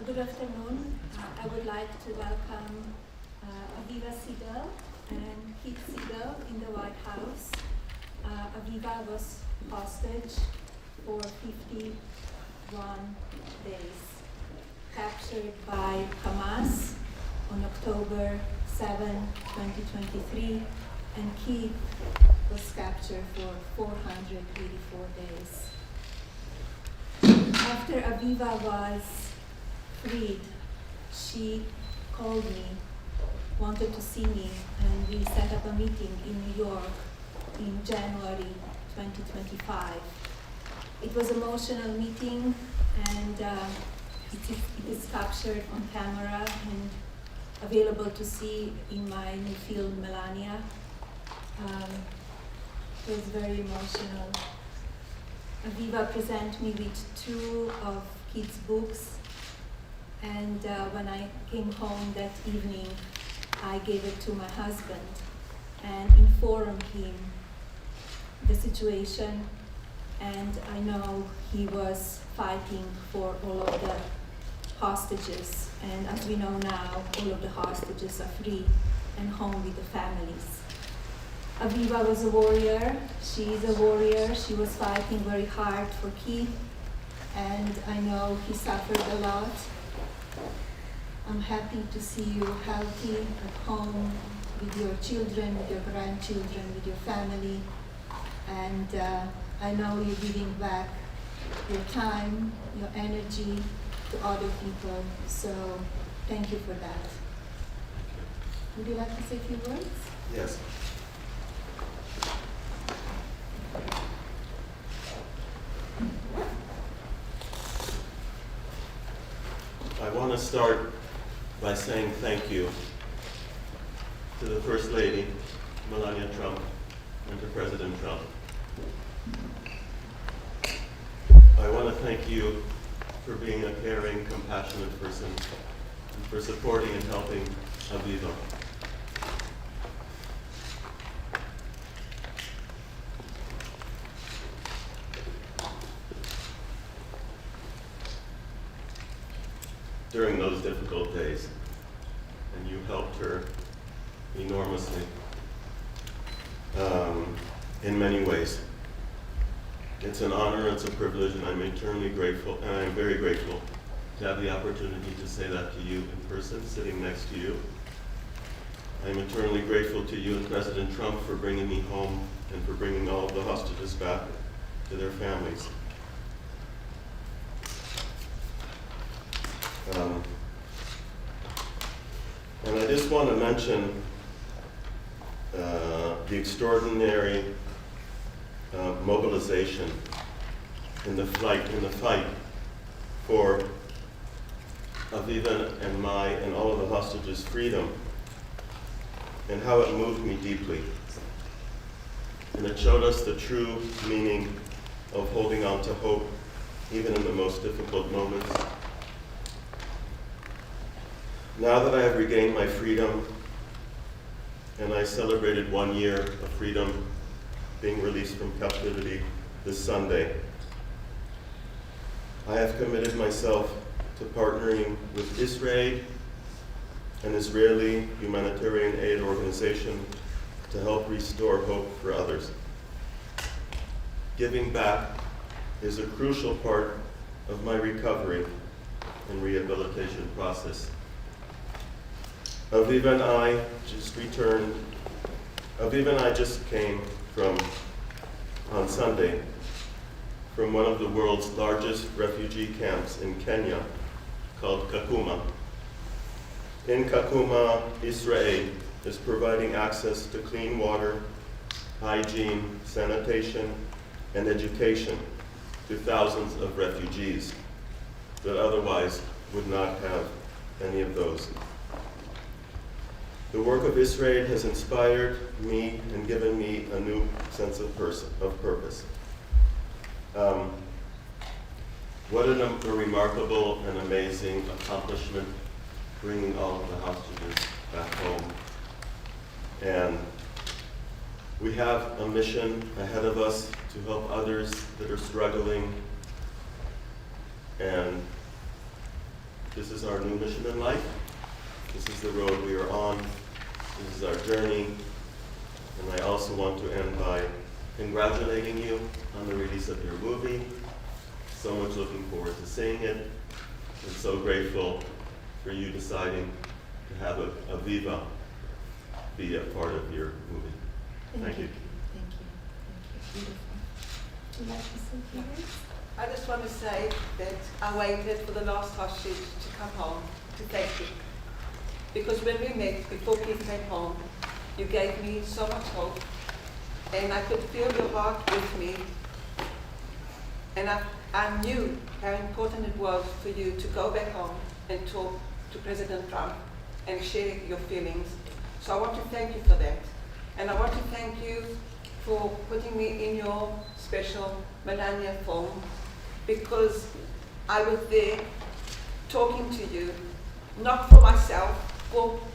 Good afternoon. I would like to welcome Aviva Siegel and Keith Siegel in the White House. Aviva was hostage for 51 days, captured by Hamas on October 7, 2023, and Keith was captured for 484 days. After Aviva was freed, she called me, wanted to see me, and we set up a meeting in New York in January 2025. It was an emotional meeting, and it is captured on camera and available to see in my new film, Melania. It was very emotional. Aviva presented me with two of Keith's books, and when I came home that evening, I gave it to my husband and informed him the situation, and I know he was fighting for all of the hostages, and as we know now, all of the hostages are free and home with the families. Aviva was a warrior. She is a warrior. She was fighting very hard for Keith, and I know he suffered a lot. I'm happy to see you healthy at home with your children, with your grandchildren, with your family, and I know you're giving back your time, your energy to other people, so thank you for that. Would you like to say a few words? Yes. I want to start by saying thank you to the First Lady, Melania Trump, and to President Trump. I want to thank you for being a caring, compassionate person and for supporting and helping Aviva. During those difficult days, and you helped her enormously in many ways. It's an honor, it's a privilege, and I'm eternally grateful, and I'm very grateful to have the opportunity to say that to you in person, sitting next to you. I'm eternally grateful to you and President Trump for bringing me home and for bringing all of the hostages back to their families. And I just want to mention the extraordinary mobilization in the fight for Aviva and and all of the hostages' freedom, and how it moved me deeply. And it showed us the true meaning of holding on to hope, even in the most difficult moments. Now that I have regained my freedom, and I celebrated 1 year of freedom, being released from captivity this Sunday, I have committed myself to partnering with Israel, an Israeli humanitarian aid organization, to help restore hope for others. Giving back is a crucial part of my recovery and rehabilitation process. Aviva and I just came on Sunday, from one of the world's largest refugee camps in Kenya, called Kakuma. In Kakuma, Israel is providing access to clean water, hygiene, sanitation, and education to thousands of refugees that otherwise would not have any of those. The work of Israel has inspired me and given me a new sense of purpose. What a remarkable and amazing accomplishment, bringing all of the hostages back home. And we have a mission ahead of us to help others that are struggling and This is our new mission in life. This is the road we are on. This is our journey. And I also want to end by congratulating you on the release of your movie. So much looking forward to seeing it. And so grateful for you deciding to have Aviva be a part of your movie. Thank you. Thank you. Beautiful. Would you like to say a few words? I just want to say that I waited for the last hostage to come home to thank you. Because when we met, before Keith came home, you gave me so much hope. And I could feel your heart with me. And I knew how important it was for you to go back home and talk to President Trump and share your feelings. So I want to thank you for that. And I want to thank you for putting me in your special Melania film, because I was there talking to you, not for myself,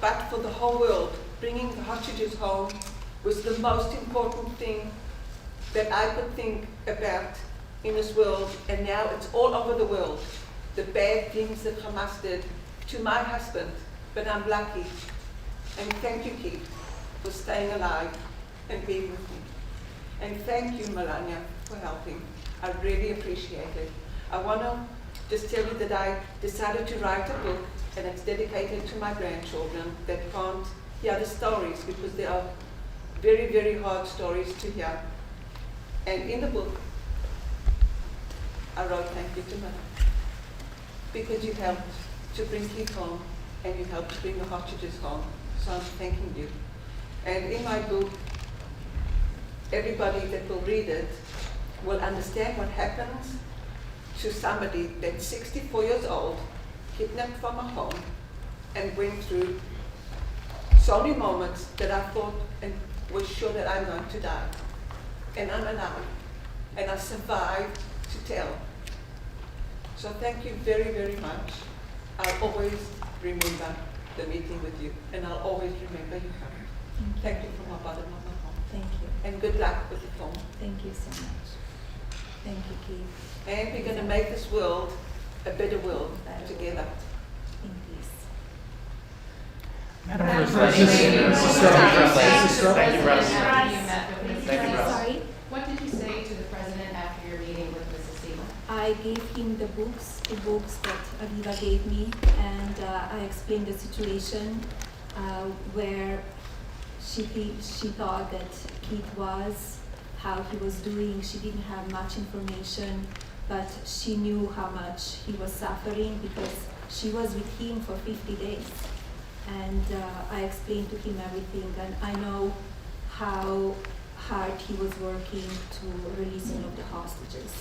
but for the whole world. Bringing the hostages home was the most important thing that I could think about in this world, and now it's all over the world. The bad things that Hamas did to my husband, but I'm lucky. And thank you, Keith, for staying alive and being with me. And thank you, Melania, for helping. I really appreciate it. I want to just tell you that I decided to write a book, and it's dedicated to my grandchildren that can't hear the stories, because they are very, very hard stories to hear. And in the book, I wrote thank you to Melania, because you helped to bring Keith home, and you helped to bring the hostages home. So I'm thanking you. And in my book, everybody that will read it will understand what happens to somebody that's 64 years old, kidnapped from a home, and went through so many moments that I thought and was sure that I'm going to die. And I'm alive. And I survived to tell. So thank you very, very much. I'll always remember the meeting with you, and I'll always remember you coming. Thank you from the bottom of my heart. Thank you. And good luck with the film. Thank you so much. Thank you, Keith. And we're going to make this world a better world together. In peace. Madam First Lady. Thank you, Russ. Sorry? What did you say to the president after your meeting with Mrs. Siegel? I gave him the books that Aviva gave me, and I explained the situation where she thought that Keith was, how he was doing. She didn't have much information, but she knew how much he was suffering because she was with him for 50 days. And I explained to him everything, and I know how hard he was working to releasing of the hostages.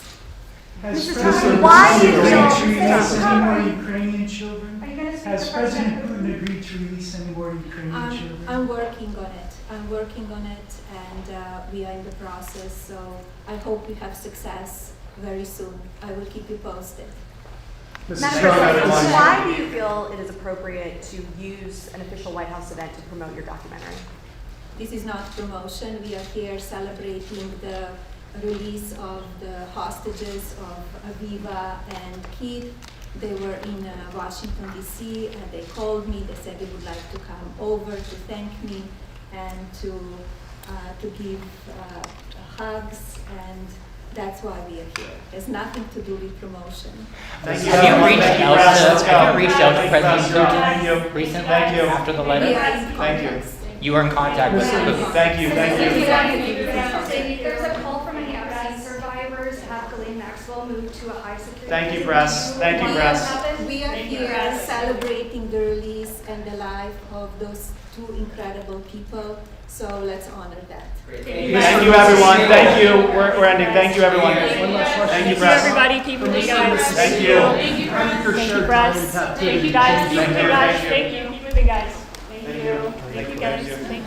Has Mrs. President Why do you Putin feel- released any more Ukrainian children? Are you going to speak Has to President President Putin agreed to release any more Ukrainian children? I'm working on it. I'm working on it, and we are in the process. So I hope we have success very soon. I will keep you posted. Mrs. Madam Trump, President, everyone. why do you feel it is appropriate to use an official White House event to promote your documentary? This is not promotion. We are here celebrating the release of the hostages of Aviva and Keith. They were in Washington, D.C., and they called me. They said they would like to come over to thank me and to give hugs, and that's why we are here. There's nothing to do with promotion. Thank Have you reached out to President Thank you. Putin recently Thank you. after the We are letter? in Thank you. contact. You were in contact with Putin. Thank you, thank you. There's a call from Minneapolis survivors to have Ghislaine Maxwell moved to a high security. Thank you, press. Thank you, press. We are here celebrating the release and the life of those two incredible people, so let's honor that. Thank you, everyone. Thank you. We're ending. Thank you, everyone. Thank you, press. Everybody, keep moving, guys. Thank you. Thank you, press. Thank you, guys. Keep moving, guys. Thank you. Keep moving, guys. Thank you. Thank you, guys. Thank you.